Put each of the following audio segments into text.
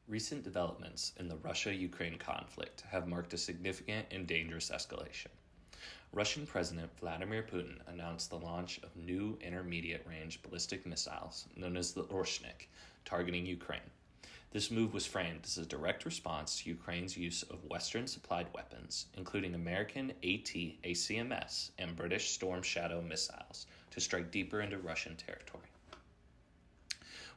Recent developments in the Russia-Ukraine conflict have marked a significant and dangerous escalation. Russian President Vladimir Putin announced the launch of new intermediate-range ballistic missiles known as the Orshnik, targeting Ukraine. This move was framed as a direct response to Ukraine's use of Western-supplied weapons, including American AT-ACMS and British Storm Shadow missiles, to strike deeper into Russian territory.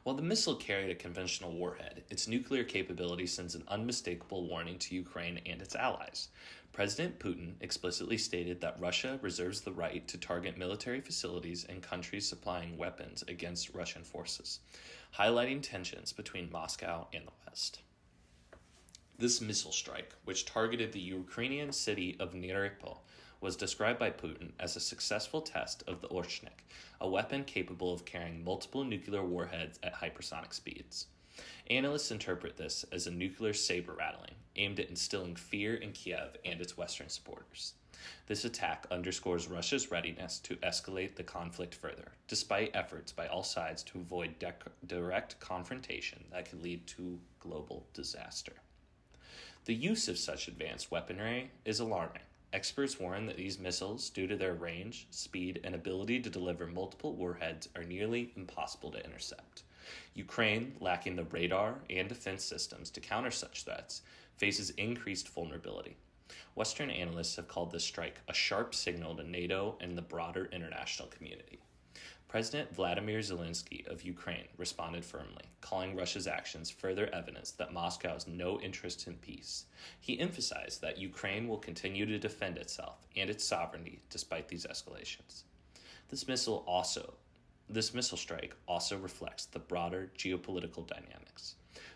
While the missile carried a conventional warhead, its nuclear capability sends an unmistakable warning to Ukraine and its allies. President Putin explicitly stated that Russia reserves the right to target military facilities and countries supplying weapons against Russian forces, highlighting tensions between Moscow and the West. This missile strike, which targeted the Ukrainian city of Mariupol, was described by Putin as a successful test of the Orshnik, a weapon capable of carrying multiple nuclear warheads at hypersonic speeds. Analysts interpret this as a nuclear saber rattling, aimed at instilling fear in Kiev and its Western supporters. This attack underscores Russia's readiness to escalate the conflict further, despite efforts by all sides to avoid direct confrontation that could lead to global disaster. The use of such advanced weaponry is alarming. Experts warn that these missiles, due to their range, speed, and ability to deliver multiple warheads, are nearly impossible to intercept. Ukraine, lacking the radar and defense systems to counter such threats, faces increased vulnerability. Western analysts have called this strike a sharp signal to NATO and the broader international community. President Vladimir Zelensky of Ukraine responded firmly, calling Russia's actions further evidence that Moscow has no interest in peace. He emphasized that Ukraine will continue to defend itself and its sovereignty despite these escalations. This missile strike also reflects the broader geopolitical dynamics.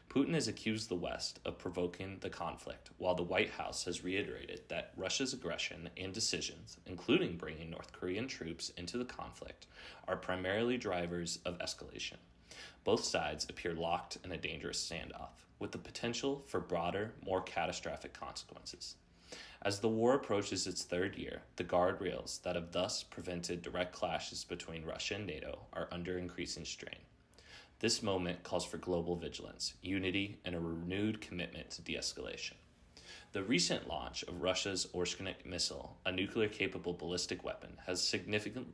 Putin has accused the West of provoking the conflict, while the White House has reiterated that Russia's aggression and decisions, including bringing North Korean troops into the conflict, are primarily drivers of escalation. Both sides appear locked in a dangerous standoff, with the potential for broader, more catastrophic consequences. As the war approaches its third year, the guardrails that have thus prevented direct clashes between Russia and NATO are under increasing strain. This moment calls for global vigilance, unity, and a renewed commitment to de-escalation. The recent launch of Russia's Orshnik missile, a nuclear-capable ballistic weapon, has significant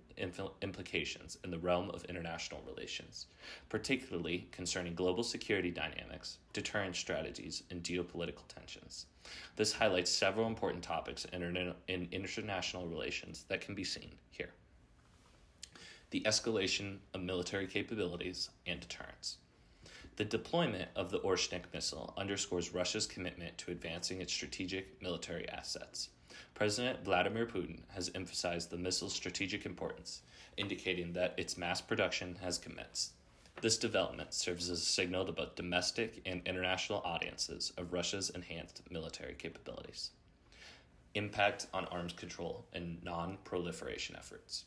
implications in the realm of international relations, particularly concerning global security dynamics, deterrence strategies, and geopolitical tensions. This highlights several important topics in international relations that can be seen here. The escalation of military capabilities and deterrence. The deployment of the Orshnik missile underscores Russia's commitment to advancing its strategic military assets. President Vladimir Putin has emphasized the missile's strategic importance, indicating that its mass production has commenced. This development serves as a signal to both domestic and international audiences of Russia's enhanced military capabilities. Impact on arms control and non-proliferation efforts.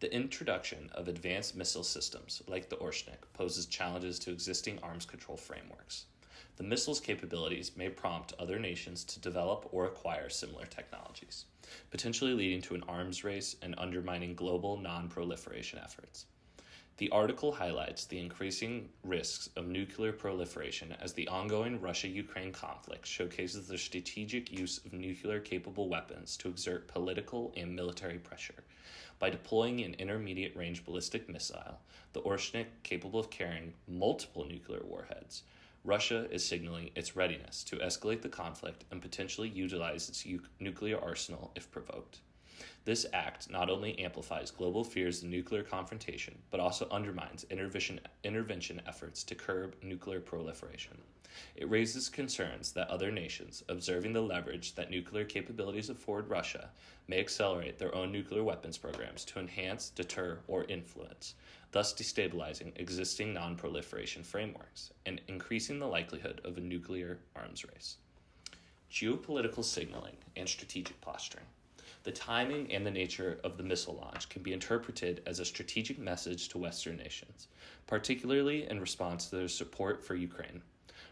The introduction of advanced missile systems like the Orshnik poses challenges to existing arms control frameworks. The missile's capabilities may prompt other nations to develop or acquire similar technologies, potentially leading to an arms race and undermining global non-proliferation efforts. The article highlights the increasing risks of nuclear proliferation as the ongoing Russia-Ukraine conflict showcases the strategic use of nuclear-capable weapons to exert political and military pressure. By deploying an intermediate-range ballistic missile, the Orshnik, capable of carrying multiple nuclear warheads, Russia is signaling its readiness to escalate the conflict and potentially utilize its nuclear arsenal if provoked. This act not only amplifies global fears of nuclear confrontation, but also undermines intervention efforts to curb nuclear proliferation. It raises concerns that other nations, observing the leverage that nuclear capabilities afford Russia, may accelerate their own nuclear weapons programs to enhance, deter, or influence, thus destabilizing existing non-proliferation frameworks and increasing the likelihood of a nuclear arms race. Geopolitical signaling and strategic posturing. The timing and the nature of the missile launch can be interpreted as a strategic message to Western nations, particularly in response to their support for Ukraine.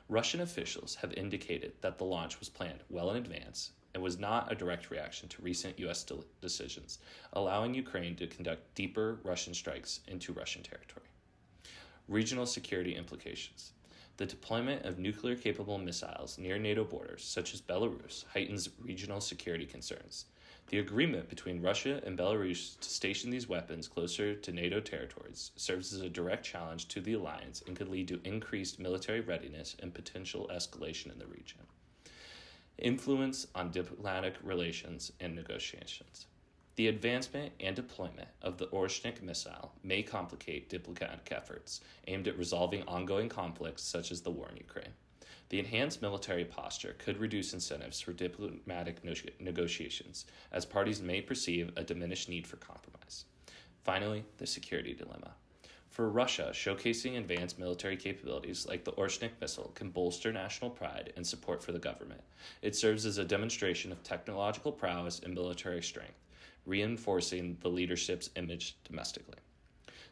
Russian officials have indicated that the launch was planned well in advance and was not a direct reaction to recent U.S. decisions, allowing Ukraine to conduct deeper Russian strikes into Russian territory. Regional security implications. The deployment of nuclear-capable missiles near NATO borders, such as Belarus, heightens regional security concerns. The agreement between Russia and Belarus to station these weapons closer to NATO territories serves as a direct challenge to the alliance and could lead to increased military readiness and potential escalation in the region. Influence on diplomatic relations and negotiations. The advancement and deployment of the Orshnik missile may complicate diplomatic efforts aimed at resolving ongoing conflicts such as the war in Ukraine. The enhanced military posture could reduce incentives for diplomatic negotiations, as parties may perceive a diminished need for compromise. Finally, the security dilemma. For Russia, showcasing advanced military capabilities like the Orshnik missile can bolster national pride and support for the government. It serves as a demonstration of technological prowess and military strength, reinforcing the leadership's image domestically.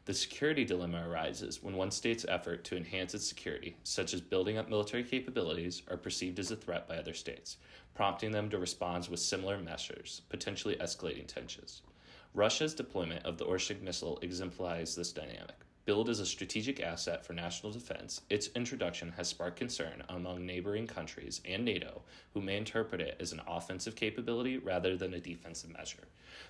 The security dilemma arises when one state's effort to enhance its security, such as building up military capabilities, are perceived as a threat by other states, prompting them to respond with similar measures, potentially escalating tensions. Russia's deployment of the Orshnik missile exemplifies this dynamic. Billed as a strategic asset for national defense, its introduction has sparked concern among neighboring countries and NATO, who may interpret it as an offensive capability rather than a defensive measure.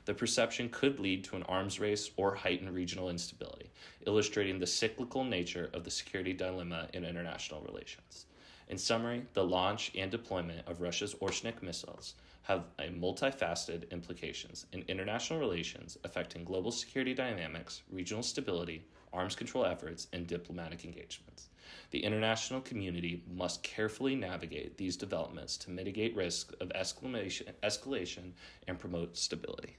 The perception could lead to an arms race or heightened regional instability, illustrating the cyclical nature of the security dilemma in international relations. In summary, the launch and deployment of Russia's Orshnik missiles have multifaceted implications in international relations affecting global security dynamics, regional stability, arms control efforts, and diplomatic engagements. The international community must carefully navigate these developments to mitigate risk of escalation and promote stability.